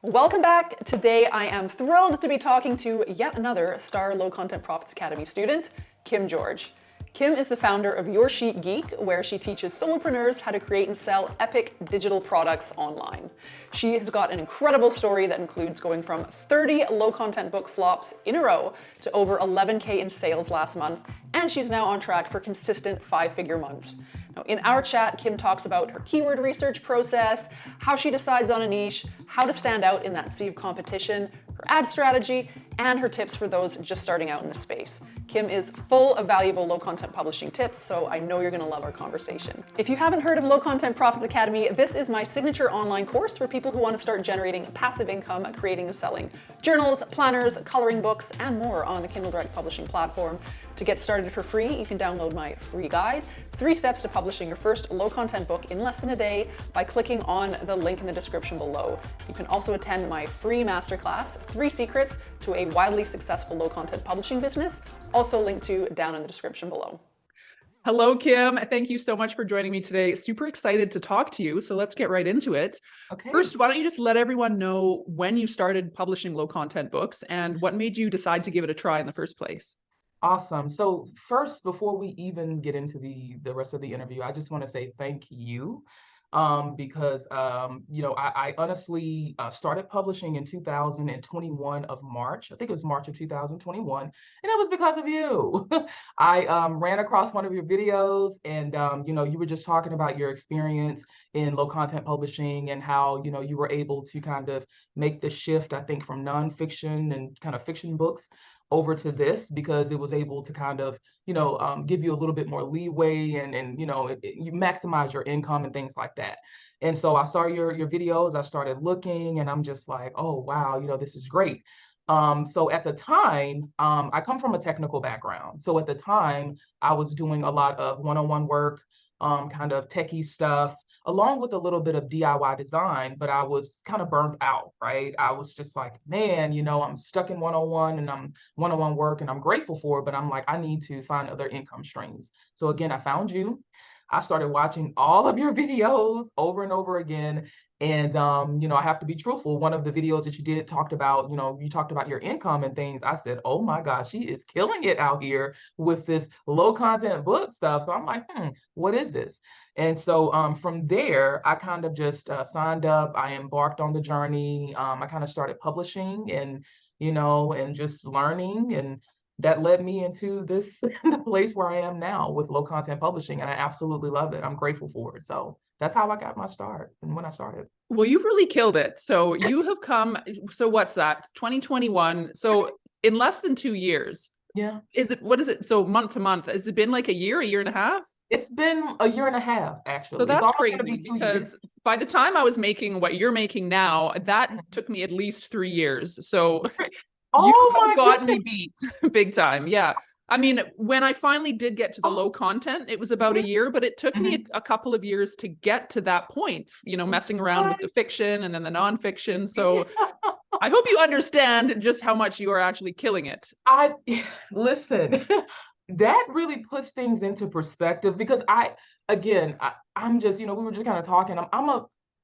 Welcome back. Today I am thrilled to be talking to yet another Star Low Content Profits Academy student, Kim George. Kim is the founder of Your Chic Geek, where she teaches solopreneurs how to create and sell epic digital products online. She has got an incredible story that includes going from 30 low content book flops in a row to over 11K in sales last month, and she's now on track for consistent 5-figure months. Now, in our chat, Kim talks about her keyword research process, how she decides on a niche, how to stand out in that sea of competition, her ad strategy, and her tips for those just starting out in the space. Kim is full of valuable low content publishing tips, so I know you're going to love our conversation. If you haven't heard of Low Content Profits Academy, this is my signature online course for people who want to start generating passive income, creating and selling journals, planners, coloring books, and more on the Kindle Direct Publishing platform. To get started for free, you can download my free guide, 3 steps to publishing your first low content book in less than a day, by clicking on the link in the description below. You can also attend my free masterclass, 3 secrets to a wildly successful low content publishing business, also linked to down in the description below. Hello, Kim. Thank you so much for joining me today. Super excited to talk to you. So let's get right into it. Okay. First, why don't you just let everyone know when you started publishing low content books and what made you decide to give it a try in the first place? Awesome. So first, before we even get into the rest of the interview, I just want to say thank you, because I honestly started publishing in 2021 of March. I think it was March of 2021, and it was because of you. I ran across one of your videos, and you were just talking about your experience in low content publishing and how you were able to kind of make the shift, I think, from nonfiction and kind of fiction books over to this, because it was able to kind of give you a little bit more leeway, and you maximize your income and things like that. And so I saw your videos, I started looking, and I'm just like, oh wow, this is great. So at the time, I come from a technical background, so at the time I was doing a lot of one-on-one work, kind of techie stuff, along with a little bit of DIY design, but I was kind of burnt out, right? I was just like, man, I'm stuck in one-on-one, and I'm one-on-one work, and I'm grateful for it, but I'm like, I need to find other income streams. So again, I found you. I started watching all of your videos over and over again. And I have to be truthful. One of the videos that you did talked about, you talked about your income and things. I said, oh my gosh, she is killing it out here with this low content book stuff. So I'm like, what is this? And so from there, I kind of just signed up. I embarked on the journey. I kind of started publishing, and just learning, and that led me into this the place where I am now with low content publishing, and I absolutely love it. I'm grateful for it. So that's how I got my start and when I started. Well, you've really killed it. So you have come, so what's that? 2021. So in less than 2 years. Yeah. What is it? So month to month, has it been like a year and a half? It's been a year and a half, actually. So that's it's crazy, gonna be 2 because years. by the time I was making what you're making now, that took me at least 3 years. So you have gotten me beat big time. Yeah. I mean, when I finally did get to the low content, it was about a year, but it took me a couple of years to get to that point, messing around with the fiction and then the nonfiction. So I hope you understand just how much you are actually killing it. Listen, that really puts things into perspective, because I'm just, we were just kind of talking.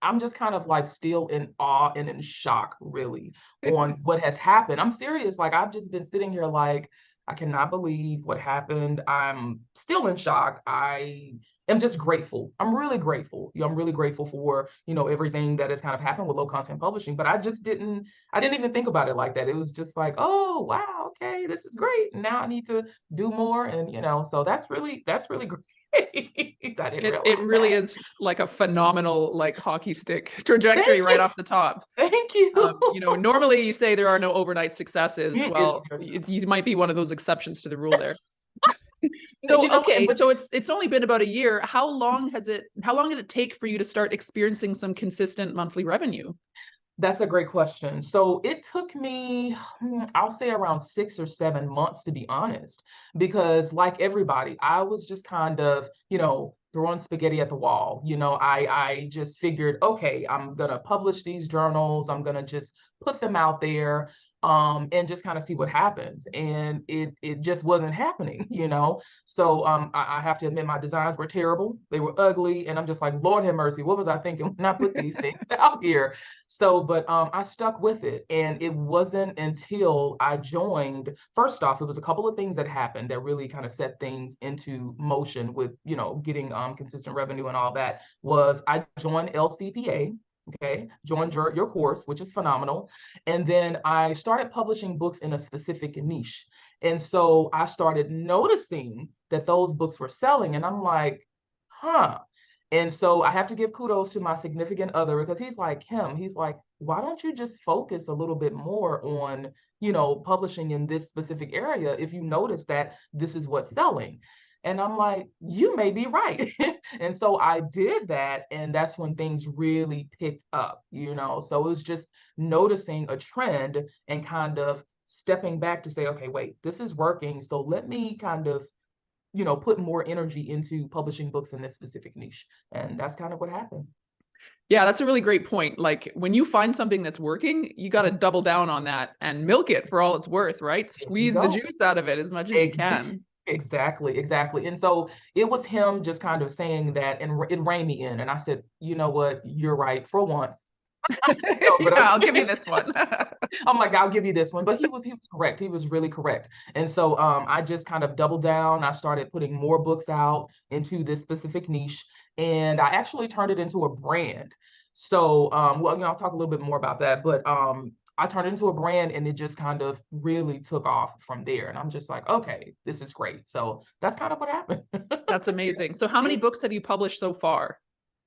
I'm just kind of like still in awe and in shock, really, on what has happened. I'm serious. Like, I've just been sitting here like, I cannot believe what happened. I'm still in shock. I am just grateful. I'm really grateful. I'm really grateful for, everything that has kind of happened with low content publishing. But I didn't even think about it like that. It was just like, oh, wow, okay, this is great. Now I need to do more. And, so that's really great. I didn't realize it really that. is like a phenomenal like hockey stick trajectory right off the top. Thank you. Normally you say there are no overnight successes. Well, you might be one of those exceptions to the rule there. So okay, so it's only been about a year. How long did it take for you to start experiencing some consistent monthly revenue? That's a great question. So it took me, I'll say around 6 or 7 months, to be honest, because like everybody, I was just kind of, throwing spaghetti at the wall. I just figured, okay, I'm going to publish these journals. I'm going to just put them out there. and just kind of see what happens. And it just wasn't happening, you know. So I have to admit my designs were terrible. They were ugly, and I'm just like, Lord have mercy, what was I thinking when I put these things out here? So, but I stuck with it, and it wasn't until I joined. First off, it was a couple of things that happened that really kind of set things into motion with, you know, getting consistent revenue and all that. Was I joined LCPA. Okay, joined your course, which is phenomenal. And then I started publishing books in a specific niche. And so I started noticing that those books were selling. And I'm like, huh. And so I have to give kudos to my significant other because he's like he's like, why don't you just focus a little bit more on, you know, publishing in this specific area if you notice that this is what's selling? And I'm like, you may be right. And so I did that. And that's when things really picked up, you know. So it was just noticing a trend and kind of stepping back to say, okay, wait, this is working. So let me kind of, you know, put more energy into publishing books in this specific niche. And that's kind of what happened. Yeah, that's a really great point. Like when you find something that's working, you got to double down on that and milk it for all it's worth, right? There you Squeeze the go. juice out of it as much as you Ex- can. Exactly, exactly. And so it was him just kind of saying that, and it reined me in. And I said, you know what, you're right for once. No, Yeah, but I'll give you okay. this one. I'm like, I'll give you this one. But he was correct. He was really correct. And so I just kind of doubled down. I started putting more books out into this specific niche, and I actually turned it into a brand. So well, you know, I'll talk a little bit more about that, but I turned it into a brand, and it just kind of really took off from there. And I'm just like, okay, this is great. So that's kind of what happened. That's amazing. So how many books have you published so far?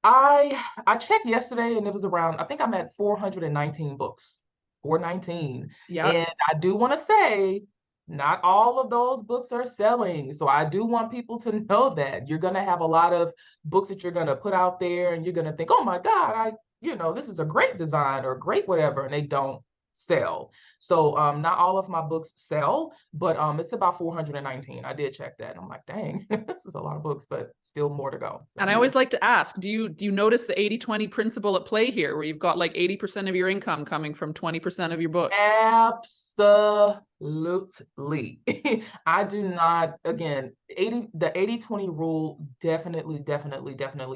I checked yesterday, and it was around, I think I'm at 419 books. 419. Yeah. And I do want to say not all of those books are selling. So I do want people to know that you're going to have a lot of books that you're going to put out there, and you're going to think, "Oh my God, you know, this is a great design or great whatever," and they don't sell. So not all of my books sell, but it's about 419. I did check that. And I'm like, dang, this is a lot of books, but still more to go. So And I yeah. always like to ask, do you notice the 80-20 principle at play here, where you've got like 80% of your income coming from 20% of your books? Absolutely. I do not, again, 80-20 rule definitely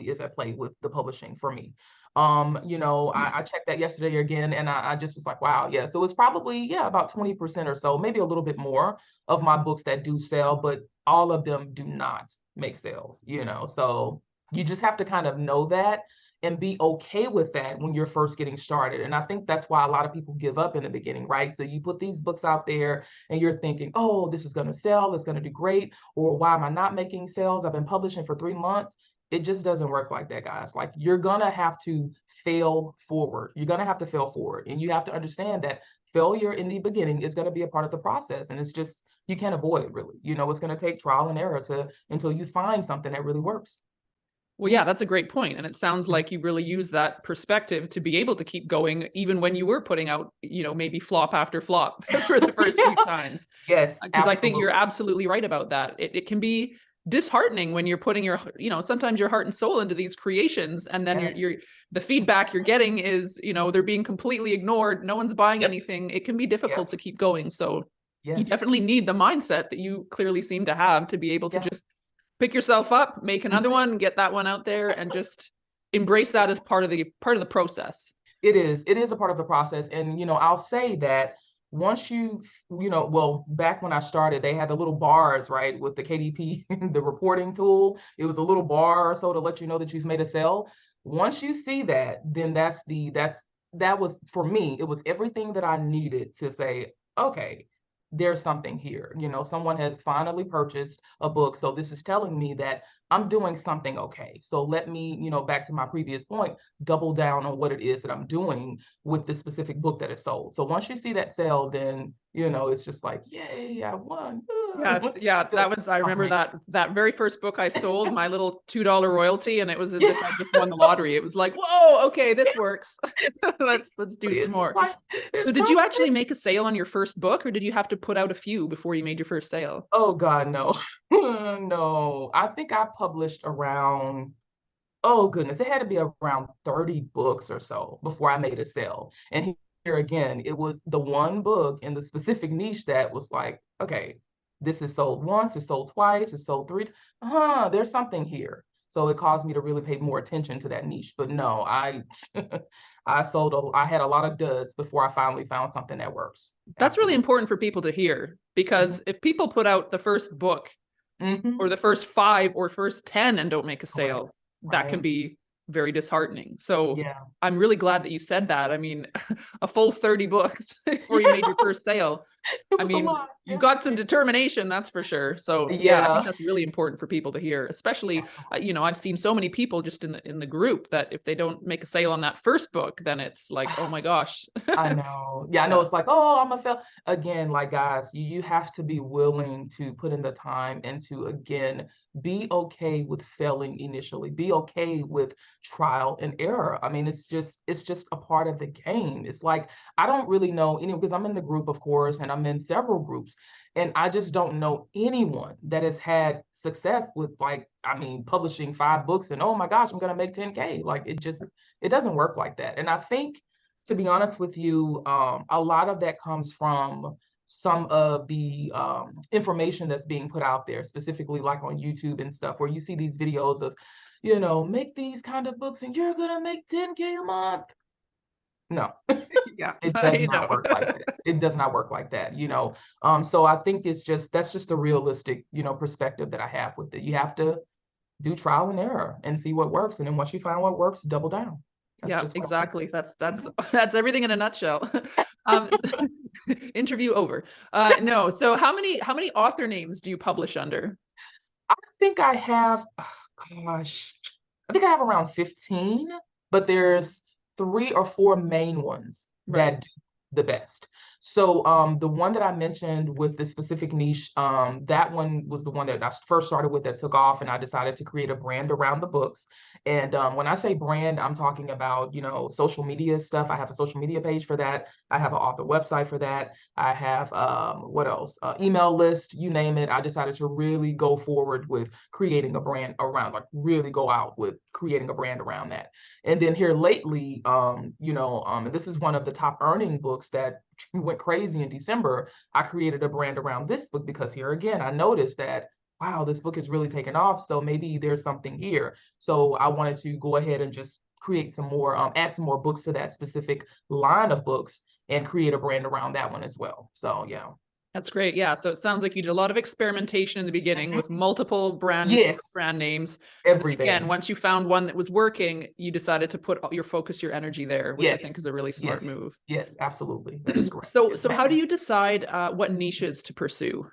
is at play with the publishing for me. You know, I checked that yesterday again, and I just was like, wow, yeah. So it's probably, yeah, about 20% or so, maybe a little bit more of my books that do sell, but all of them do not make sales, you know. So you just have to kind of know that and be okay with that when you're first getting started. And I think that's why a lot of people give up in the beginning, right? So you put these books out there and you're thinking, oh, this is going to sell, it's going to do great. Or why am I not making sales? I've been publishing for 3 months. It just doesn't work like that, guys. Like you're going to have to fail forward. You're going to have to fail forward. And you have to understand that failure in the beginning is going to be a part of the process. And it's just, you can't avoid it really. You know, it's going to take trial and error to until you find something that really works. Well, yeah, that's a great point. And it sounds like you really use that perspective to be able to keep going, even when you were putting out, maybe flop after flop for the first few times. Yes, Because I think you're absolutely. absolutely right about that. It can be disheartening when you're putting sometimes your heart and soul into these creations, and then Yes. the feedback you're getting is, they're being completely ignored. No one's buying Yep. anything. It can be difficult Yep. to keep going. So you Yes. definitely need the mindset that you clearly seem to have to be able to Yeah. just pick yourself up, make another Mhm. one, get that one out there, and just embrace that as part of the process. It is. It is a part of the process. And, you know, I'll say that once well, back when I started, they had the little bars, right, with the KDP, the reporting tool. It was a little bar or so to let you know that you've made a sale. Once you see that, then that was for me, it was everything that I needed to say, okay, there's something here. You know, someone has finally purchased a book. So this is telling me that I'm doing something okay. So let me, back to my previous point, double down on what it is that I'm doing with the specific book that is sold. So once you see that sale, then, it's just like, yay, I won. Yeah, yeah, Feels that was, I remember confirmation. that very first book I sold, my little $2 royalty, and it was as if I just won the lottery. It was like, whoa, okay, this works. Let's do some It's just more. like, So it's did you confirmation. actually make a sale on your first book, or did you have to put out a few before you made your first sale? Oh God, no. No. I think I published around, oh goodness, it had to be around 30 books or so before I made a sale. And again, it was the one book in the specific niche that was like, okay, this is sold once, it's sold twice, it's sold three. There's something here. So it caused me to really pay more attention to that niche. But no, I had a lot of duds before I finally found something that works. That's really Absolutely. important for people to hear, because if people put out the first book or Mm-hmm. the first 5 or first 10 and don't make a Correct. sale, that can Right. be very disheartening. So Yeah. I'm really glad that you said that. I mean, a full 30 books before you made your first sale. It I was a mean, lot. you Yeah. got some determination, that's for sure. So yeah, I Yeah. think that's really important for people to hear, especially, I've seen so many people just in the group that if they don't make a sale on that first book, then it's like, oh my gosh. I know. Yeah, I know Yeah. it's like, oh, I'm a fail. Again, like guys, you have to be willing to put in the time and to again be okay with failing initially. Be okay with trial and error. I mean, it's just a part of the game. It's like I don't really know any because I'm in the group, of course, and I'm in several groups, and I just don't know anyone that has had success with like, I mean, publishing 5 books and oh my gosh, I'm gonna make 10K. Like it doesn't work like that. And I think to be honest with you, a lot of that comes from some of the information that's being put out there, specifically like on YouTube and stuff, where you see these videos of, make these kind of books and you're gonna make 10K a month. No, Yeah, it does I not know. work like that. It does not work like that. So I think that's just a realistic, perspective that I have with it. You have to do trial and error and see what works, and then once you find what works, double down. That's Yeah, just what I exactly. That's everything in a nutshell. Um, interview over. No. So how many author names do you publish under? think I have, oh, gosh, I think I have around 15, but there's 3 or 4 main ones Right. that do the best. So the one that I mentioned with the specific niche, that one was the one that I first started with that took off, and I decided to create a brand around the books. And when I say brand, I'm talking about, social media stuff. I have a social media page for that. I have an author website for that. I have what else? Email list, you name it. I decided to really go forward with creating a brand around, like really go out with creating a brand around that. And then here lately, and this is one of the top earning books that went crazy in December. I created a brand around this book because here again, I noticed that wow, this book is really taken off. So maybe there's something here. So I wanted to go ahead and just create some more, add some more books to that specific line of books and create a brand around that one as well. So yeah. That's great. Yeah. So it sounds like you did a lot of experimentation in the beginning with Mhm. multiple Yes, brand names. And then again, everything. once you found one that was working, you decided to put your focus, your energy there, which I think is Yes, a really smart yes, move. yes, absolutely. That is correct. So Yes, so how do ma'am. you decide what niches to pursue?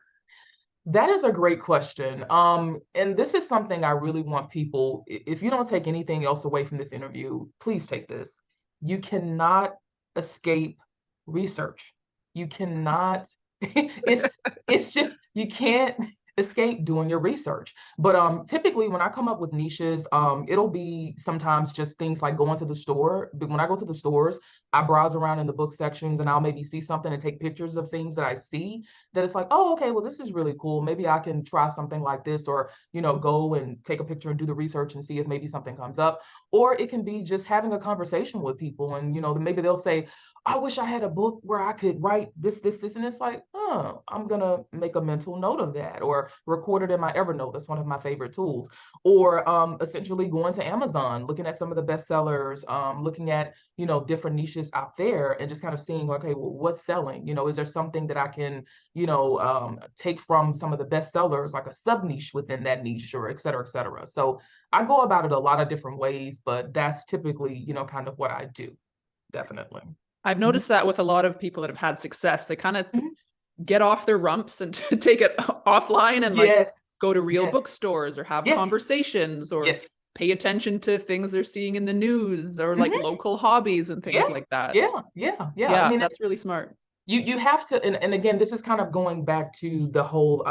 That is a great question. And this is something I really want people, if you don't take anything else away from this interview, please take this. You cannot escape research. You cannot, it's just you can't escape doing your research. But typically when I come up with niches, it'll be sometimes just things like going to the store. But when I go to the stores, I browse around in the book sections and I'll maybe see something and take pictures of things that I see that it's like, oh, okay, well, this is really cool. Maybe I can try something like this, or, go and take a picture and do the research and see if maybe something comes up. Or it can be just having a conversation with people and, maybe they'll say, I wish I had a book where I could write this, this, this. And it's like, oh, I'm going to make a mental note of that or record it in my Evernote. That's one of my favorite tools. Or essentially going to Amazon, looking at some of the bestsellers, looking at, different niches out there and just kind of seeing, okay, well, what's selling? Is there something that I can, take from some of the bestsellers, like a sub niche within that niche or et cetera, et cetera. So I go about it a lot of different ways, but that's typically, kind of what I do. Definitely. I've Mhm. noticed that with a lot of people that have had success, they kind of Mhm. get off their rumps and take it offline and like Yes. go to real Yes. bookstores or have Yes. conversations or Yes. pay attention to things they're seeing in the news or like Mhm. local hobbies and things Yeah. like that. Yeah. Yeah. Yeah. I Yeah, mean, that's really smart. you have to, and again, this is kind of going back to the whole,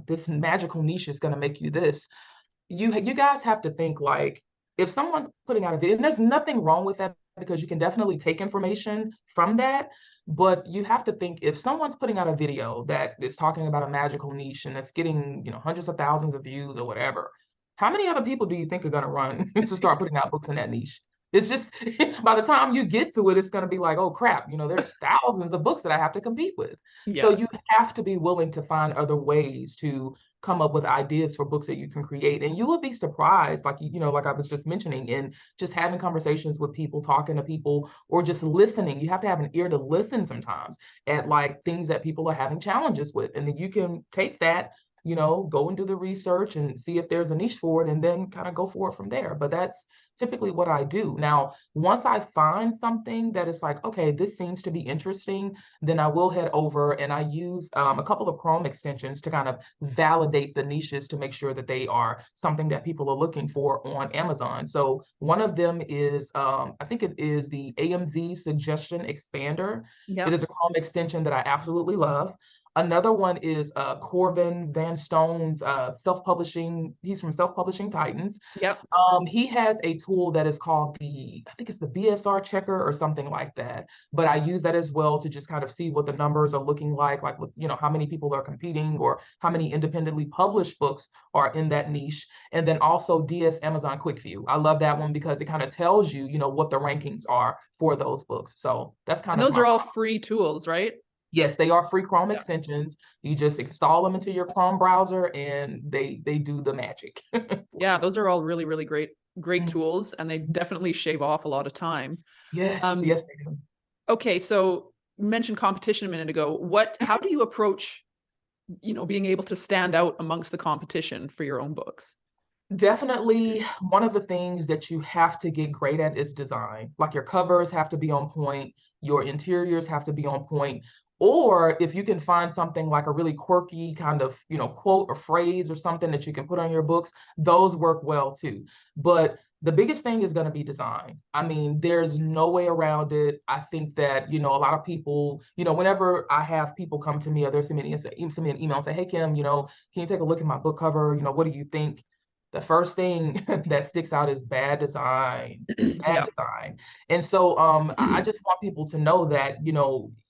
this magical niche is going to make you this. You guys have to think like if someone's putting out a video, and there's nothing wrong with that because you can definitely take information from that, but you have to think if someone's putting out a video that is talking about a magical niche and that's getting, hundreds of thousands of views or whatever, how many other people do you think are going to run to start putting out books in that niche? It's just by the time you get to it, it's going to be like, oh crap, there's thousands of books that I have to compete with. So Yeah. you have to be willing to find other ways to come up with ideas for books that you can create. And you will be surprised, like like I was just mentioning, in just having conversations with people, talking to people, or just listening. You have to have an ear to listen sometimes at like things that people are having challenges with. And then you can take that, go and do the research and see if there's a niche for it and then kind of go for it from there. But that's typically what I do. Now, once I find something that is like, okay, this seems to be interesting, then I will head over and I use a couple of Chrome extensions to kind of validate the niches to make sure that they are something that people are looking for on Amazon. So one of them is, I think it is the AMZ Suggestion Expander. It Yep. is a Chrome extension that I absolutely love. Another one is Corvin Van Stone's self-publishing. He's from Self-Publishing Titans. Yep. He has a tool that is called I think it's the BSR checker or something like that. But I use that as well to just kind of see what the numbers are looking like with, how many people are competing or how many independently published books are in that niche. And then also DS Amazon Quick View. I love that one because it kind of tells you, what the rankings are for those books. So that's And kind of those my are all free tools, right? Yes, they are free Chrome Yeah. extensions. You just install them into your Chrome browser and they do the magic for Yeah, you. those are all really, really great Mhm. tools, and they definitely shave off a lot of time. Yes, Um, yes, they do. okay, so you mentioned competition a minute ago. How do you approach, being able to stand out amongst the competition for your own books? Definitely one of the things that you have to get great at is design. Like your covers have to be on point, your interiors have to be on point. Or if you can find something like a really quirky kind of, quote or phrase or something that you can put on your books, those work well too. But the biggest thing is going to be design. I mean, there's no way around it. I think that, a lot of people, whenever I have people come to me or they're send me an email and say, hey, Kim, can you take a look at my book cover? What do you think? The first thing that sticks out is bad design, bad Yeah. design. And so I just want people to know that,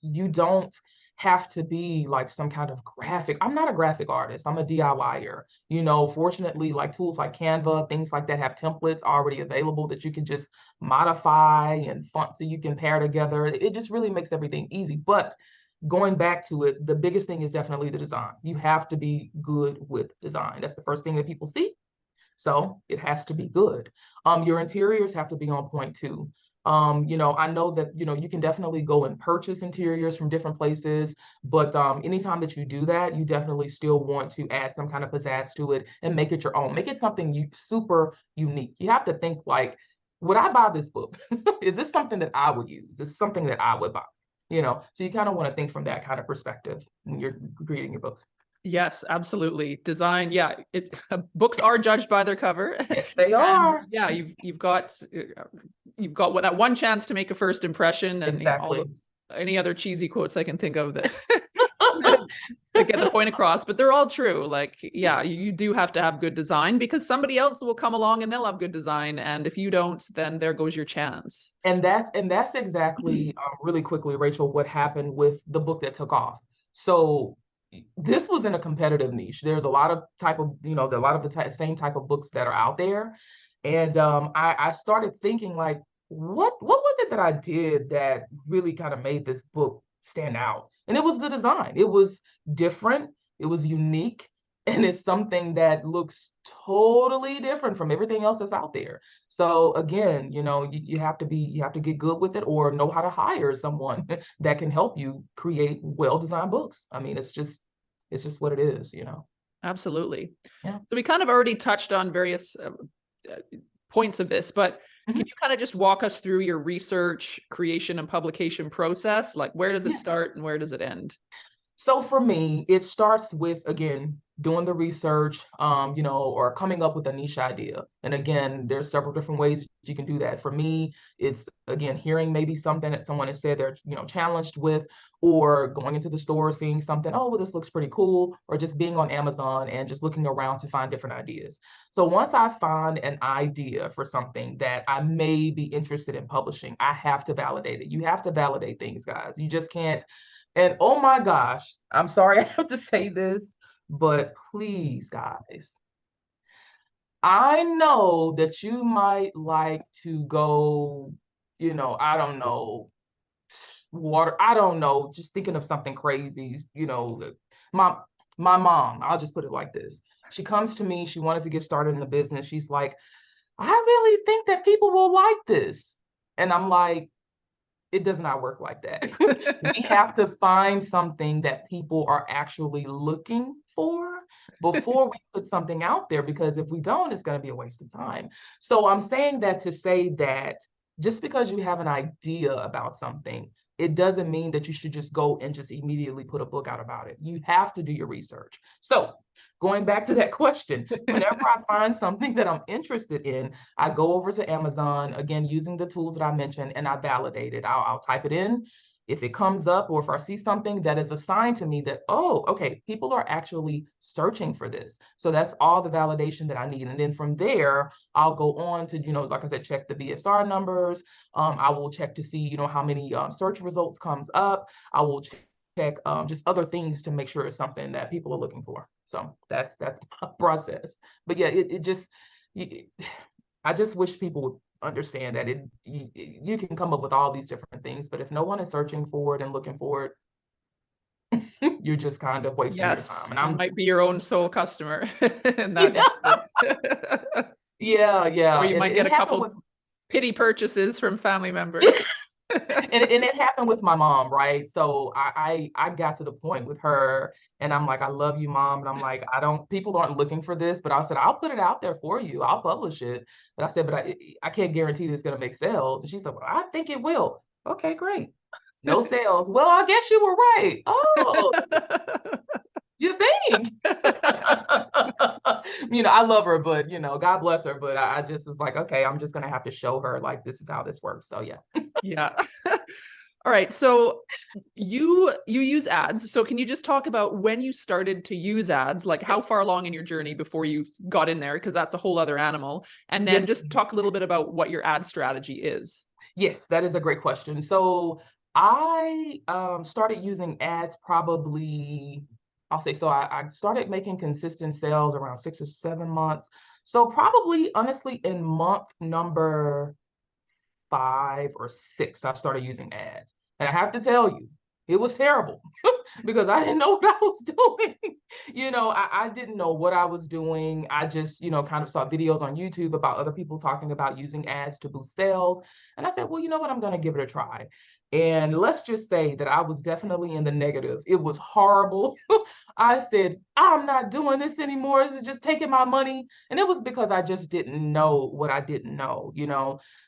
you don't have to be like some kind of graphic. I'm not a graphic artist. I'm a DIYer. Fortunately, like tools like Canva, things like that have templates already available that you can just modify and fonts that you can pair together. It just really makes everything easy. But going back to it, the biggest thing is definitely the design. You have to be good with design. That's the first thing that people see. So it has to be good. Your interiors have to be on point too. I know that, you can definitely go and purchase interiors from different places, but anytime that you do that, you definitely still want to add some kind of pizzazz to it and make it your own. Make it something super unique. You have to think like, would I buy this book? Is this something that I would use? Is this something that I would buy? So you kind of want to think from that kind of perspective when you're creating your books. Yes, absolutely. Design, yeah, books are judged by their cover, Yes, they and are. yeah, you've got that one chance to make a first impression, and all the Exactly. any other cheesy quotes I can think of that that get the point across, but they're all true. Like, yeah, you do have to have good design because somebody else will come along and they'll have good design, and if you don't, then there goes your chance. And that's exactly really quickly, Rachel, what happened with the book that took off. So this was in a competitive niche. There's a lot of a lot of the same type of books that are out there, and I started thinking like, what was it that I did that really kind of made this book stand out? And it was the design. It was different. It was unique. And it's something that looks totally different from everything else that's out there. So again, you have to get good with it or know how to hire someone that can help you create well-designed books. I mean, it's just what it is. Absolutely. Yeah. So we kind of already touched on various uh, points of this, but can Mhm. you kind of just walk us through your research, creation, and publication process? Like, where does it Yeah. start and where does it end? So for me, it starts with, again, doing the research, or coming up with a niche idea. And again, there's several different ways you can do that. For me, it's again hearing maybe something that someone has said they're, challenged with, or going into the store, seeing something, oh, well, this looks pretty cool, or just being on Amazon and just looking around to find different ideas. So once I find an idea for something that I may be interested in publishing, I have to validate it. You have to validate things, guys. You just can't. And oh my gosh, I'm sorry I have to say this, but please, guys, I know that you might like to go, I don't know, water. I don't know, just thinking of something crazy, my my mom, I'll just put it like this. She comes to me, she wanted to get started in the business. She's like, I really think that people will like this. And I'm like, it does not work like that. We have to find something that people are actually looking for before we put something out there, because if we don't, it's going to be a waste of time. So I'm saying that to say that just because you have an idea about something, it doesn't mean that you should just go and just immediately put a book out about it. You have to do your research. So going back to that question, whenever I find something that I'm interested in, I go over to Amazon, again, using the tools that I mentioned, and I validate it. I'll type it in. If it comes up, or if I see something that is a sign to me that, oh, okay, people are actually searching for this. So that's all the validation that I need. And then from there, I'll go on to, like I said, check the BSR numbers. I will check to see, how many search results comes up. I will check just other things to make sure it's something that people are looking for. So that's my process. But yeah, it just, I just wish people would understand that you can come up with all these different things, but if no one is searching for it and looking for it, you're just kind of wasting your time. Yes, And you I'm might be your own sole customer in that yeah, instance. yeah. Or you And might get it a happened couple with pity purchases from family members. and it happened with my mom, right? So I got to the point with her, and I'm like, I love you, mom. And I'm like, people aren't looking for this, but I said, I'll put it out there for you. I'll publish it. But I said, but I can't guarantee that it's gonna make sales. And she said, well, I think it will. Okay, great. No sales. Well, I guess you were right. Oh, you think? I love her, but God bless her. But I just was like, okay, I'm just gonna have to show her like this is how this works. So yeah. Yeah. All right. So you use ads. So can you just talk about when you started to use ads, like how far along in your journey before you got in there? Because that's a whole other animal. And then Yes. just talk a little bit about what your ad strategy is. Yes, that is a great question. So I started using ads probably, I'll say, so I started making consistent sales around 6 or 7 months. So probably, honestly, in month number 5 or 6, I started using ads. And I have to tell you, it was terrible because I didn't know what I was doing. I didn't know what I was doing. I just, kind of saw videos on YouTube about other people talking about using ads to boost sales. And I said, well, you know what? I'm going to give it a try. And let's just say that I was definitely in the negative. It was horrible. I said, I'm not doing this anymore. This is just taking my money. And it was because I just didn't know what I didn't know.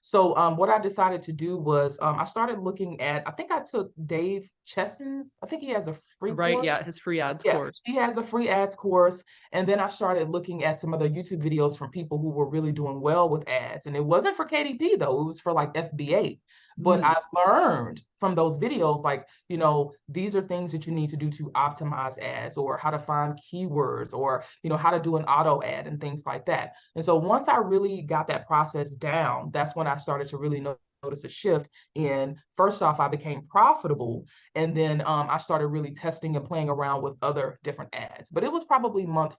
So what I decided to do was I started looking at, I think I took Dave Cheson's, I think he has a free Right. course. Yeah. His free ads Yeah, course. he has a free ads course. And then I started looking at some other YouTube videos from people who were really doing well with ads. And it wasn't for KDP though, it was for like FBA. But Mm. I learned from those videos, like, these are things that you need to do to optimize ads, or how to find keywords, or, how to do an auto ad and things like that. And so once I really got that process down, that's when I started to really notice a shift in, first off, I became profitable. And then I started really testing and playing around with other different ads. But it was probably month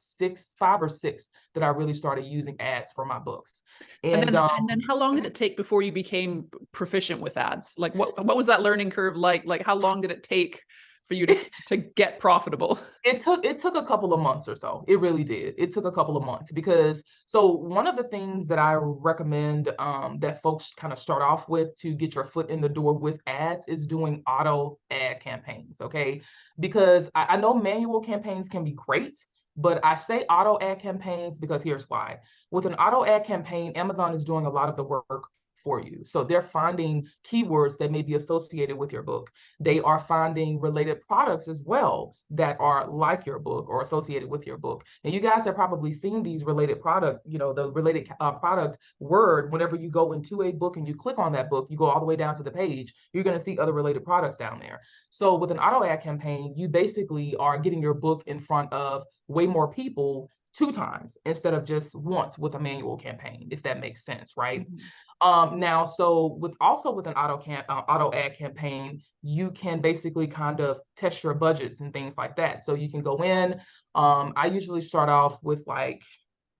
5 or 6 that I really started using ads for my books. And And then how long did it take before you became proficient with ads? Like what was that learning curve like? Like how long did it take for you to get profitable? it took a couple of months or so. It really did. It took a couple of months because, so one of the things that I recommend that folks kind of start off with to get your foot in the door with ads is doing auto ad campaigns. Okay, because I know manual campaigns can be great, but I say auto ad campaigns because here's why. With an auto ad campaign, Amazon is doing a lot of the work for you. So they're finding keywords that may be associated with your book. They are finding related products as well that are like your book or associated with your book. And you guys have probably seen these related product, the related product word. Whenever you go into a book and you click on that book, you go all the way down to the page, you're going to see other related products down there. So with an auto ad campaign, you basically are getting your book in front of way more people 2 times instead of just once with a manual campaign, if that makes sense, right? Mhm. Now, so with an auto ad campaign, you can basically kind of test your budgets and things like that. So you can go in. I usually start off with like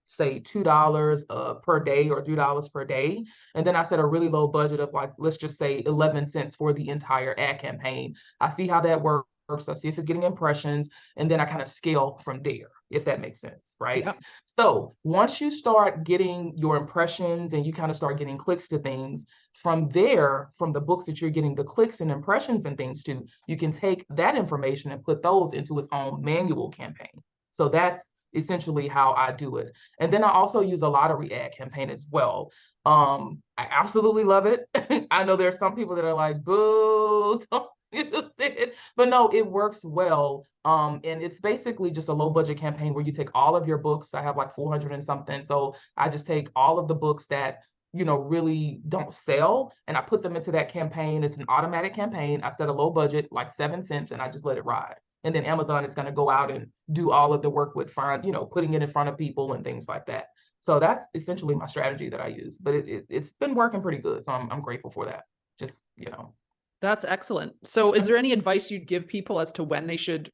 say $2 per day or $3 per day. And then I set a really low budget of like, let's just say 11 cents for the entire ad campaign. I see how that works. I see if it's getting impressions, and then I kind of scale from there, if that makes sense, right? Yeah. So once you start getting your impressions and you kind of start getting clicks to things, from there, from the books that you're getting the clicks and impressions and things to, you can take that information and put those into its own manual campaign. So that's essentially how I do it. And then I also use a lottery ad campaign as well. I absolutely love it. I know there's some people that are like, boo, don't use it. But no, it works well. And it's basically just a low budget campaign where you take all of your books. I have like 400 and something. So I just take all of the books that, you know, really don't sell, and I put them into that campaign. It's an automatic campaign. I set a low budget, like 7 cents, and I just let it ride. And then Amazon is going to go out and do all of the work with find, you know, putting it in front of people and things like that. So that's essentially my strategy that I use, but it's been working pretty good. So I'm grateful for that. Just, you know. That's excellent. So is there any advice you'd give people as to when they should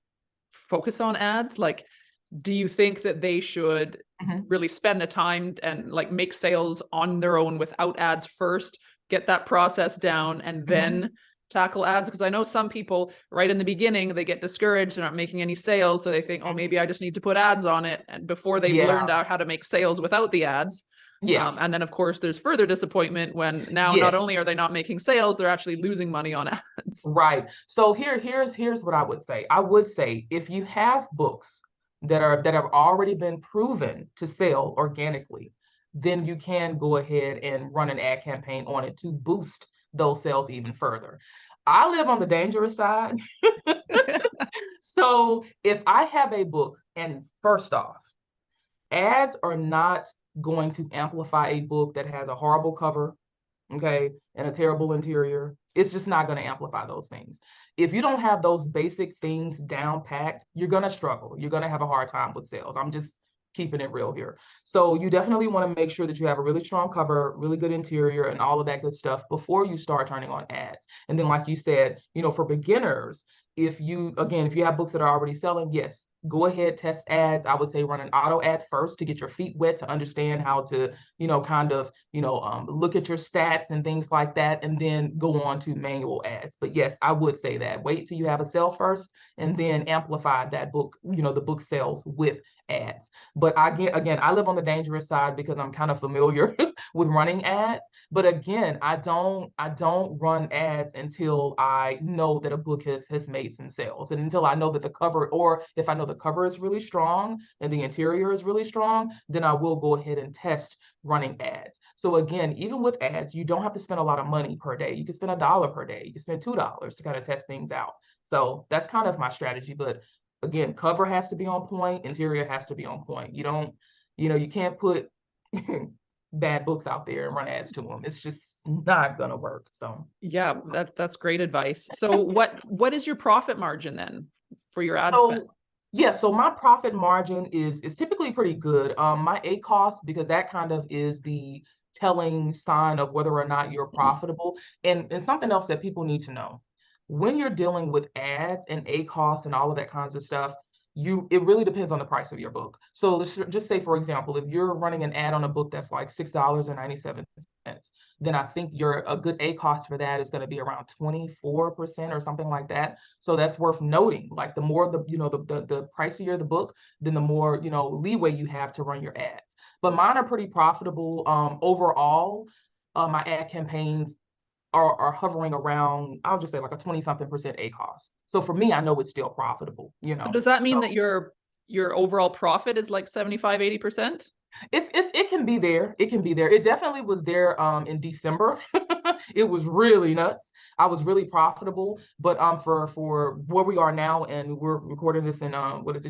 focus on ads? Like, do you think that they should really spend the time and like make sales on their own without ads first, get that process down, and then tackle ads? Because I know some people right in the beginning, they get discouraged, they're not making any sales. So they think, oh, maybe I just need to put ads on it. And before they've learned out how to make sales without the ads. Yeah. And then of course there's further disappointment when now not only are they not making sales, they're actually losing money on ads. Right. So here's what I would say. I would say if you have books that have already been proven to sell organically, then you can go ahead and run an ad campaign on it to boost those sales even further. I live on the dangerous side. So if I have a book, and first off, ads are not going to amplify a book that has a horrible cover, okay, and a terrible interior. It's just not going to amplify those things. If you don't have those basic things down packed, you're going to struggle. You're going to have a hard time with sales. I'm just keeping it real here. So you definitely want to make sure that you have a really strong cover, really good interior, and all of that good stuff before you start turning on ads. And then, like you said, you know, for beginners, if you have books that are already selling, yes, go ahead, test ads. I would say run an auto ad first to get your feet wet, to understand how to, you know, kind of, you know, look at your stats and things like that, and then go on to manual ads. But yes, I would say that wait till you have a sale first, and then amplify that book, you know, the book sales with ads. But I live on the dangerous side because I'm kind of familiar with running ads. But again, I don't run ads until I know that a book has made some sales, and until I know that the cover, or if I know the cover is really strong and the interior is really strong, then I will go ahead and test running ads. So again, even with ads, you don't have to spend a lot of money per day. You can spend $1 per day. You can spend $2 to kind of test things out. So that's kind of my strategy. But again, cover has to be on point, interior has to be on point. You don't, you know, you can't put bad books out there and run ads to them. It's just not gonna work. So yeah, that's great advice. So what is your profit margin then for your ad spend? Yeah, so my profit margin is typically pretty good. My ACoS, because that kind of is the telling sign of whether or not you're profitable. And something else that people need to know, when you're dealing with ads and ACoS and all of that kinds of stuff, it really depends on the price of your book. So let's just say, for example, if you're running an ad on a book that's like $6.97, then I think a good ACoS for that is going to be around 24% or something like that. So that's worth noting. Like the more the pricier the book, then the more, you know, leeway you have to run your ads. But mine are pretty profitable overall. My ad campaigns are hovering around, I'll just say like a 20-something% ACoS. So for me, I know it's still profitable, you know. So does that mean that your overall profit is like 75-80%? It can be there. It can be there. It definitely was there in December. It was really nuts. I was really profitable. But for where we are now, and we're recording this in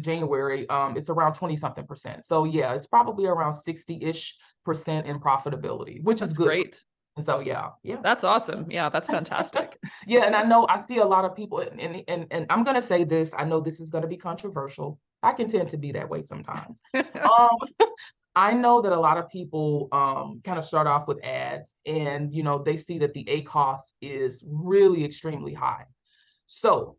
January, it's around 20-something%. So yeah, it's probably around 60-ish% in profitability, which is good. Great. And so yeah. That's awesome. Yeah, that's fantastic. Yeah, and I know I see a lot of people, and I'm gonna say this, I know this is gonna be controversial. I can tend to be that way sometimes. I know that a lot of people kind of start off with ads, and you know, they see that the ACoS is really extremely high. So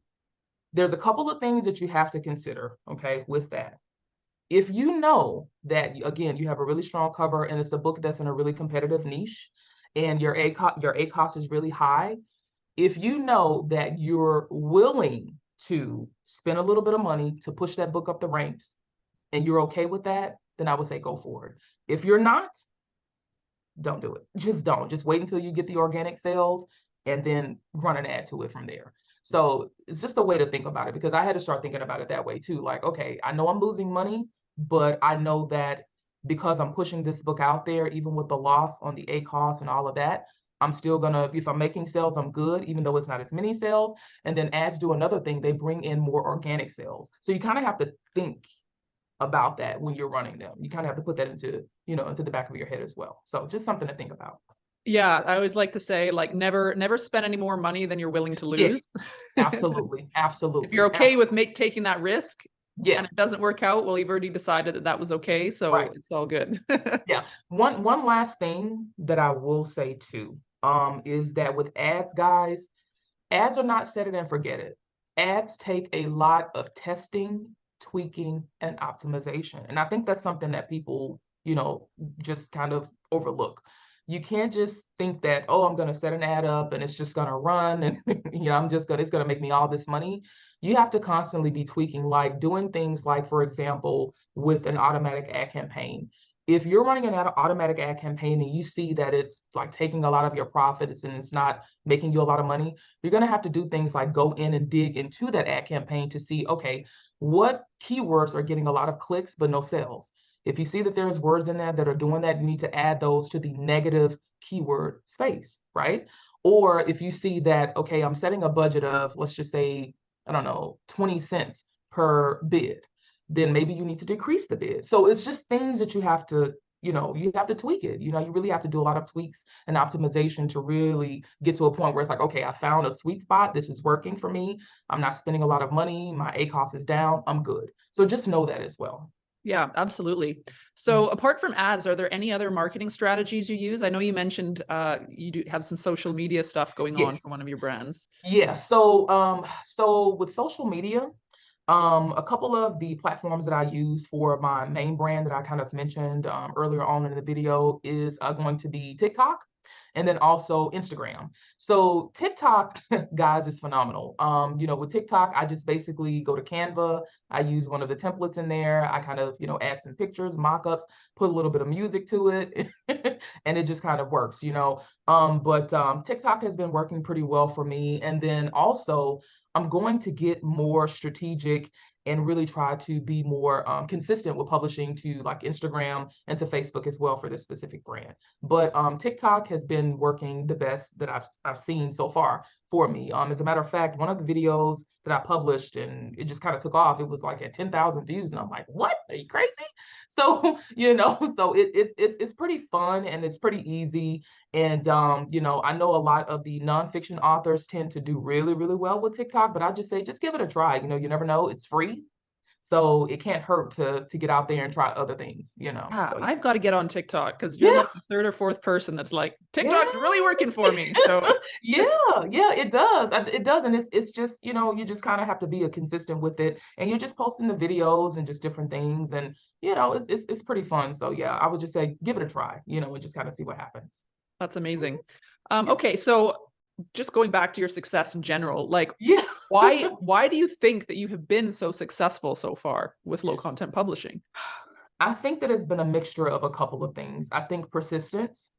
there's a couple of things that you have to consider, okay, with that. if you know that, again, you have a really strong cover and it's a book that's in a really competitive niche and your ACOS is really high, if you know that you're willing to spend a little bit of money to push that book up the ranks and you're okay with that, then I would say go for it. If you're not, don't do it. Just don't. Just wait until you get the organic sales and then run an ad to it from there. So it's just a way to think about it, because I had to start thinking about it that way too. Like, okay, I know I'm losing money, but I know that because I'm pushing this book out there, even with the loss on the ACOS and all of that, I'm still gonna, if I'm making sales, I'm good, even though it's not as many sales. And then ads do another thing, they bring in more organic sales. So you kind of have to think about that when you're running them. You kind of have to put that into, into the back of your head as well. So just something to think about. Yeah, I always like to say, like, never spend any more money than you're willing to Yes, lose. absolutely. If you're Absolutely. okay with taking that risk Yeah, and it doesn't work out, well, you've already decided that that was okay, so right. it's all good. Yeah. One last thing that I will say too, is that with ads, guys, ads are not set it and forget it. Ads take a lot of testing, tweaking, and optimization. And I think that's something that people, just kind of overlook. You can't just think that, oh, I'm going to set an ad up and it's just going to run and, it's going to make me all this money. You have to constantly be tweaking, like doing things like, for example, with an automatic ad campaign. If you're running an automatic ad campaign and you see that it's like taking a lot of your profits and it's not making you a lot of money, you're going to have to do things like go in and dig into that ad campaign to see, okay, what keywords are getting a lot of clicks but no sales? If you see that there's words in there that are doing that, you need to add those to the negative keyword space, right? Or if you see that, okay, I'm setting a budget of, let's just say, I don't know, 20 cents per bid, then maybe you need to decrease the bid. So it's just things that you have to, you have to tweak it. You really have to do a lot of tweaks and optimization to really get to a point where it's like, okay, I found a sweet spot. This is working for me. I'm not spending a lot of money. My ACOS is down. I'm good. So just know that as well. Yeah, absolutely. So apart from ads, are there any other marketing strategies you use? I know you mentioned you do have some social media stuff going on for Yes. one of your brands. Yeah. So with social media, a couple of the platforms that I use for my main brand that I kind of mentioned earlier on in the video is going to be TikTok and then also Instagram. So TikTok, guys, is phenomenal. With TikTok, I just basically go to Canva. I use one of the templates in there. I kind of, add some pictures, mock-ups, put a little bit of music to it, and it just kind of works. But TikTok has been working pretty well for me. And then also, I'm going to get more strategic and really try to be more consistent with publishing to like Instagram and to Facebook as well for this specific brand. But TikTok has been working the best that I've seen so far for me. As a matter of fact, one of the videos that I published and it just kind of took off, it was like at 10,000 views, and I'm like, what? Are you crazy? So so it's pretty fun and it's pretty easy. And I know a lot of the nonfiction authors tend to do really, really well with TikTok, but I just say just give it a try. You never know. It's free. So it can't hurt to get out there and try other things. Yeah, So I've got to get on TikTok because you're yeah, like the third or fourth person that's like, yeah. TikTok's really working for me. So Yeah, yeah, it does. It does. And it's just, you just kind of have to be a consistent with it. And you're just posting the videos and just different things. And, it's pretty fun. So yeah, I would just say give it a try, and just kind of see what happens. that's amazing. Yeah. Okay, so just going back to your success in general, like Yeah. why do you think that you have been so successful so far with low content publishing? I think that it's been a mixture of a couple of things. I think persistence.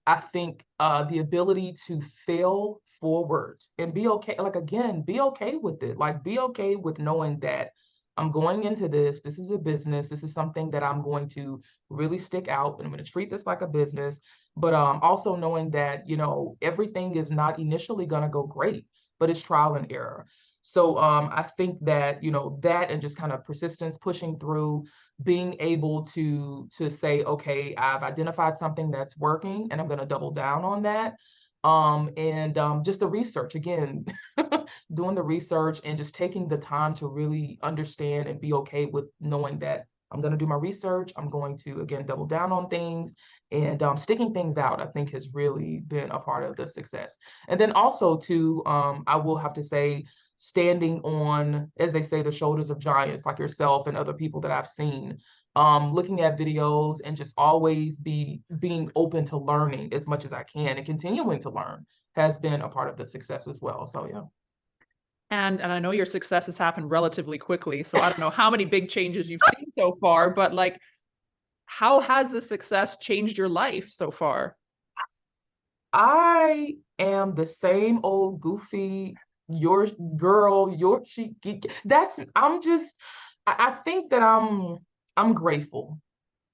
I think the ability to fail forward and be okay. Like again, be okay with it. Like be okay with knowing that I'm going into this. This is a business. This is something that I'm going to really stick out, and I'm going to treat this like a business. But also knowing that everything is not initially going to go great, but it's trial and error. So I think that that and just kind of persistence, pushing through, being able to say, okay, I've identified something that's working and I'm going to double down on that. And just the research again, doing the research and just taking the time to really understand and be okay with knowing that I'm going to do my research. I'm going to, again, double down on things, and sticking things out, I think, has really been a part of the success. And then also, too, I will have to say, standing on, as they say, the shoulders of giants like yourself and other people that I've seen, looking at videos and just always being open to learning as much as I can and continuing to learn has been a part of the success as well. So yeah. And I know your success has happened relatively quickly, so I don't know how many big changes you've seen so far, but like, how has the success changed your life so far? I am the same old goofy, your girl, your chic geek. I think that I'm grateful.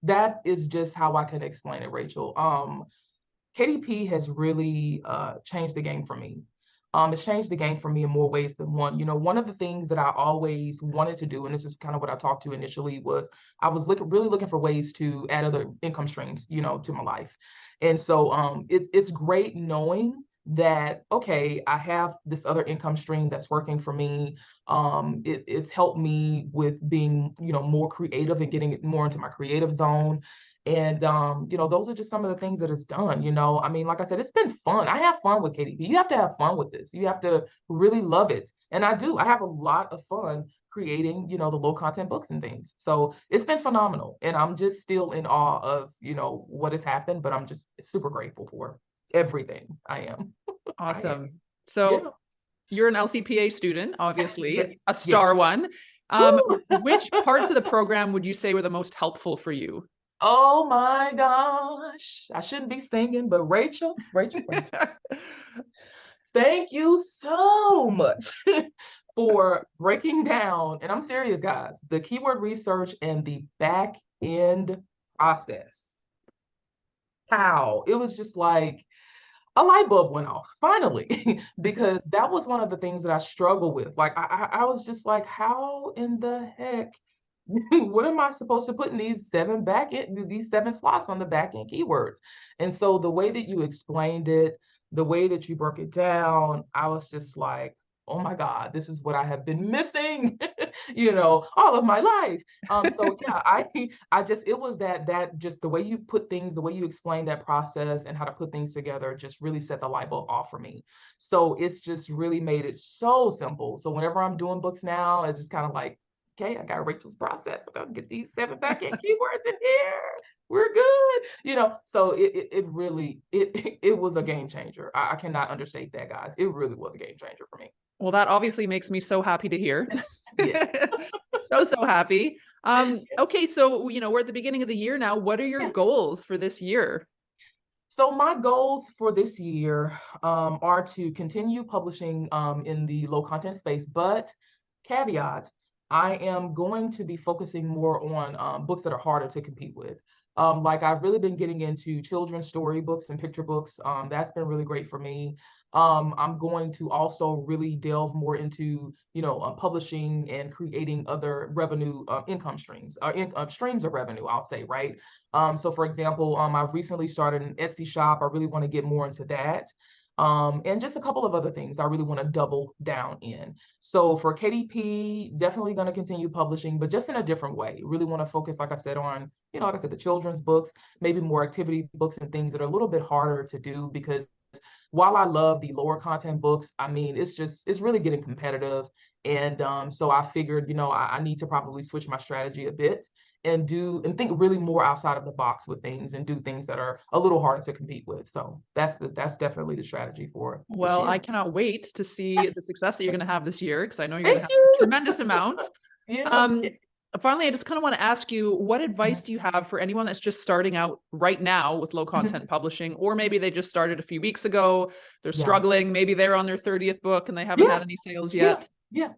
That is just how I can explain it, Rachel. KDP has really changed the game for me. It's changed the game for me in more ways than one. One of the things that I always wanted to do, and this is kind of what I talked to initially, was I was really looking for ways to add other income streams, to my life. And so it's great knowing that, okay, I have this other income stream that's working for me. It's helped me with being, more creative and getting more into my creative zone. And those are just some of the things that it's done. I mean, like I said, it's been fun. I have fun with KDP. You have to have fun with this. You have to really love it. And I do. I have a lot of fun creating, the low content books and things. So it's been phenomenal. And I'm just still in awe of, what has happened, but I'm just super grateful for everything. I am. I am. Awesome. So Yeah. you're an LCPA student, obviously, Yes. a Yes. star one. Woo! Which parts of the program would you say were the most helpful for you? Oh my gosh. I shouldn't be singing, but Rachel. Thank you so much for breaking down, and I'm serious, guys, the keyword research and the back end process. How it was just like a light bulb went off finally, because that was one of the things that I struggle with. Like I was just like, how in the heck, what am I supposed to put in these 7 slots on the back end keywords? And so the way that you explained it, the way that you broke it down, I was just like, oh my God, this is what I have been missing, all of my life. So yeah, I just, it was that just the way you put things, the way you explained that process and how to put things together just really set the light bulb off for me. So it's just really made it so simple. So whenever I'm doing books now, it's just kind of like, okay, I got Rachel's process. I'm gonna get these 7 back-end keywords in here. We're good. So it really it was a game changer. I cannot understate that, guys. It really was a game changer for me. Well, that obviously makes me so happy to hear. Yes. So happy. Okay, so we're at the beginning of the year now. What are your Yeah. goals for this year? So my goals for this year are to continue publishing in the low content space, but caveat, I am going to be focusing more on books that are harder to compete with. Like I've really been getting into children's story books and picture books. That's been really great for me. I'm going to also really delve more into, publishing and creating other revenue income streams, or streams of revenue, I'll say, right? So for example, I've recently started an Etsy shop. I really want to get more into that. And just a couple of other things I really want to double down in. So for KDP, definitely going to continue publishing, but just in a different way. Really want to focus, like I said, on, like I said, the children's books, maybe more activity books and things that are a little bit harder to do, because while I love the lower content books, I mean, it's really getting competitive. And so I figured, I need to probably switch my strategy a bit and think really more outside of the box with things and do things that are a little harder to compete with. So that's definitely the strategy for this Well, I year. cannot wait to see the success that you're going to have this year, because I know you're going to Thank have a you. tremendous amount. Yeah. Um, Finally, I just kind of want to ask you, what advice do you have for anyone that's just starting out right now with low content publishing, or maybe they just started a few weeks ago, they're Yeah. struggling, maybe they're on their 30th book and they haven't Yeah. had any sales Yeah. yet? Yeah.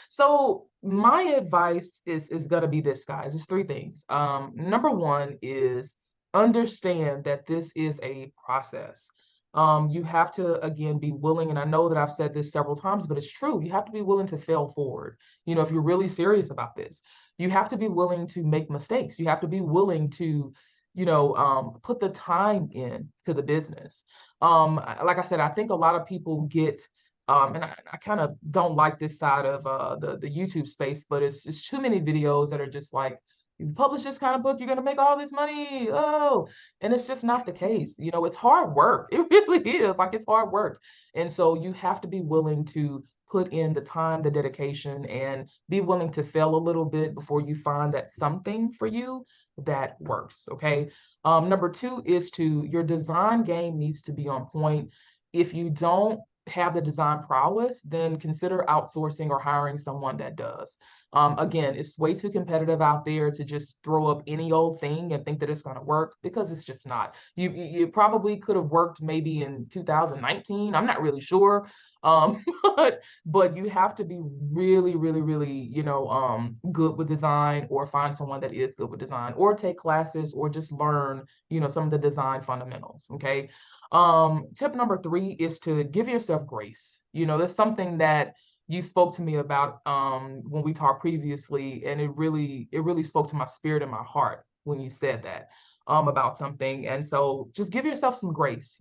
So my advice is gonna be this, guys. It's 3 things. Number one is understand that this is a process. You have to, again, be willing, and I know that I've said this several times, but it's true. You have to be willing to fail forward. If you're really serious about this, you have to be willing to make mistakes. You have to be willing to, put the time in to the business. Like I said, I think a lot of people get and I kind of don't like this side of the YouTube space, but it's too many videos that are just like you publish this kind of book, you're going to make all this money. Oh, and it's just not the case. You know, it's hard work. It really is. Like, it's hard work. And so you have to be willing to put in the time, the dedication, and be willing to fail a little bit before you find that something for you that works. Okay. Number two is your design game needs to be on point. If you don't have the design prowess, then consider outsourcing or hiring someone that does. Again, it's way too competitive out there to just throw up any old thing and think that it's going to work, because it's just not. You probably could have worked maybe in 2019. I'm not really sure. But you have to be really, really, really, good with design, or find someone that is good with design, or take classes, or just learn, some of the design fundamentals. Okay. Tip number three is to give yourself grace. That's something that you spoke to me about when we talked previously, and it really spoke to my spirit and my heart when you said that about something. And so just give yourself some grace.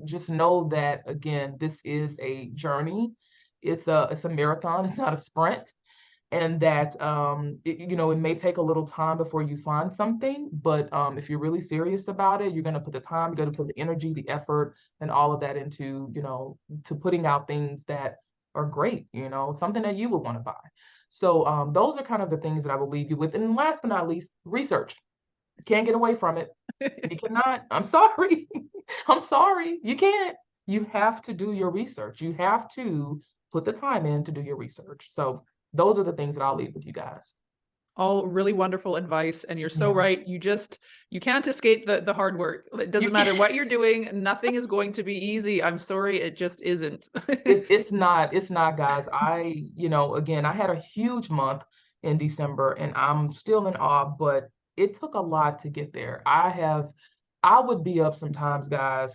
Just know that, again, this is a journey. It's a marathon. It's not a sprint. And that it may take a little time before you find something, but if you're really serious about it, you're going to put the time, you're going to put the energy, the effort, and all of that into to putting out things that are great, something that you would want to buy. So those are kind of the things that I will leave you with. And last but not least, research. You can't get away from it. You cannot. I'm sorry. I'm sorry. You can't. You have to do your research. You have to put the time in to do your research. So those are the things that I'll leave with you guys. All really wonderful advice. And you're so Yeah. right. You can't escape the hard work. It doesn't matter what you're doing. Nothing is going to be easy. I'm sorry. It just isn't. It's not, guys. Again, I had a huge month in December, and I'm still in awe, but it took a lot to get there. I would be up sometimes, guys,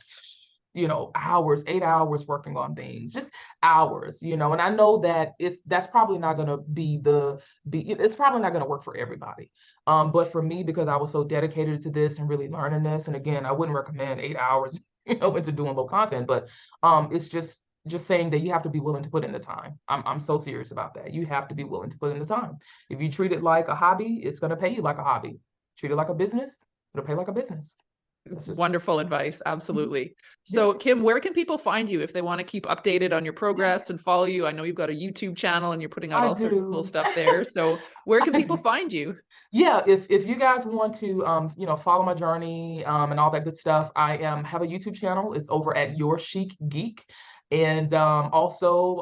hours, 8 hours working on things, just hours, and I know that that's probably not going to it's probably not going to work for everybody. But for me, because I was so dedicated to this and really learning this, and again, I wouldn't recommend 8 hours, into doing low content, but it's just saying that you have to be willing to put in the time. I'm so serious about that. You have to be willing to put in the time. If you treat it like a hobby, it's going to pay you like a hobby. Treat it like a business, it'll pay like a business. Wonderful advice. Absolutely. So, Kim, where can people find you if they want to keep updated on your progress and follow you? I know you've got a YouTube channel and you're putting out all sorts of cool stuff there. So where can people find you? Yeah, if you guys want to follow my journey and all that good stuff, I have a YouTube channel. It's over at Your Chic Geek. And also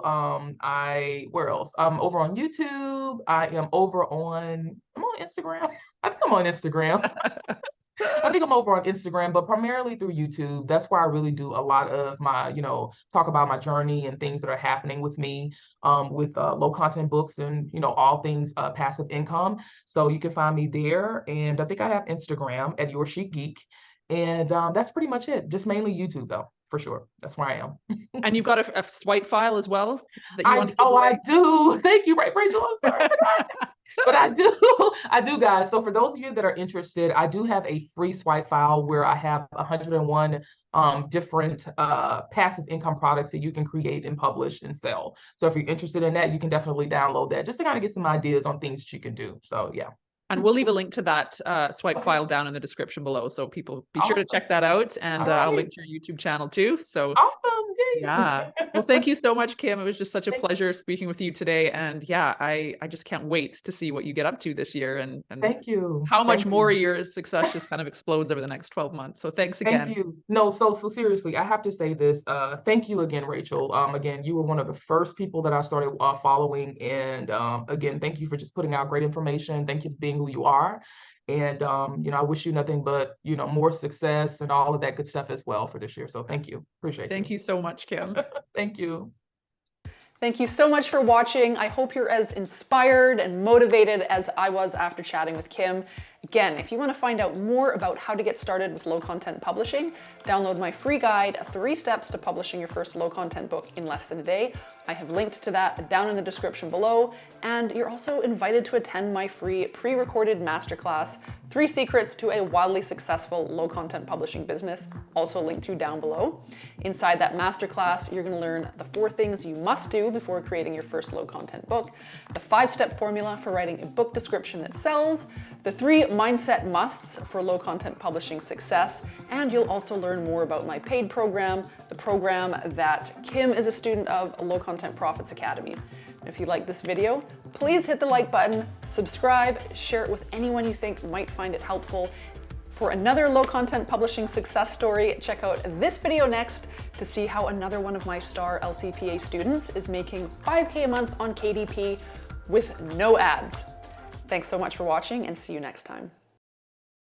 where else? I'm over on YouTube. I'm on Instagram. I think I'm on Instagram. I think I'm over on Instagram, but primarily through YouTube. That's where I really do a lot of my, talk about my journey and things that are happening with me with low content books and, all things passive income. So you can find me there. And I think I have Instagram at Your Chic Geek. And that's pretty much it. Just mainly YouTube, though, for sure. That's where I am. And you've got a swipe file as well that you want to give away? I do. Thank you, Rachel. I'm sorry. But I do, guys. So for those of you that are interested, I do have a free swipe file where I have 101 different passive income products that you can create and publish and sell. So if you're interested in that, you can definitely download that just to kind of get some ideas on things that you can do. So yeah. And we'll leave a link to that swipe file down in the description below. So people be sure to check that out. And I'll link to your YouTube channel too. So awesome. Yeah. Well, thank you so much, Kim. It was just such a pleasure speaking with you today. And yeah, I just can't wait to see what you get up to this year and thank you. How much more your success just kind of explodes over the next 12 months. So thanks again. Thank you. No, so seriously, I have to say this. Thank you again, Rachel. Again, you were one of the first people that I started following. And again, thank you for just putting out great information. Thank you for being who you are. And I wish you nothing but more success and all of that good stuff as well for this year. So thank you. Appreciate it. Thank you so much, Kim. Thank you. Thank you so much for watching. I hope you're as inspired and motivated as I was after chatting with Kim. Again, if you want to find out more about how to get started with low content publishing, download my free guide, 3 Steps to Publishing Your First Low Content Book in Less Than a Day. I have linked to that down in the description below, and you're also invited to attend my free pre-recorded masterclass, 3 Secrets to a Wildly Successful Low Content Publishing Business, also linked to down below. Inside that masterclass, you're going to learn the 4 things you must do before creating your first low content book, the 5-step formula for writing a book description that sells, the 3 mindset musts for low content publishing success, and you'll also learn more about my paid program, the program that Kim is a student of, Low Content Profits Academy. And if you like this video, please hit the like button, subscribe, share it with anyone you think might find it helpful. For another low content publishing success story, check out this video next to see how another one of my star LCPA students is making $5K a month on KDP with no ads. Thanks so much for watching, and see you next time.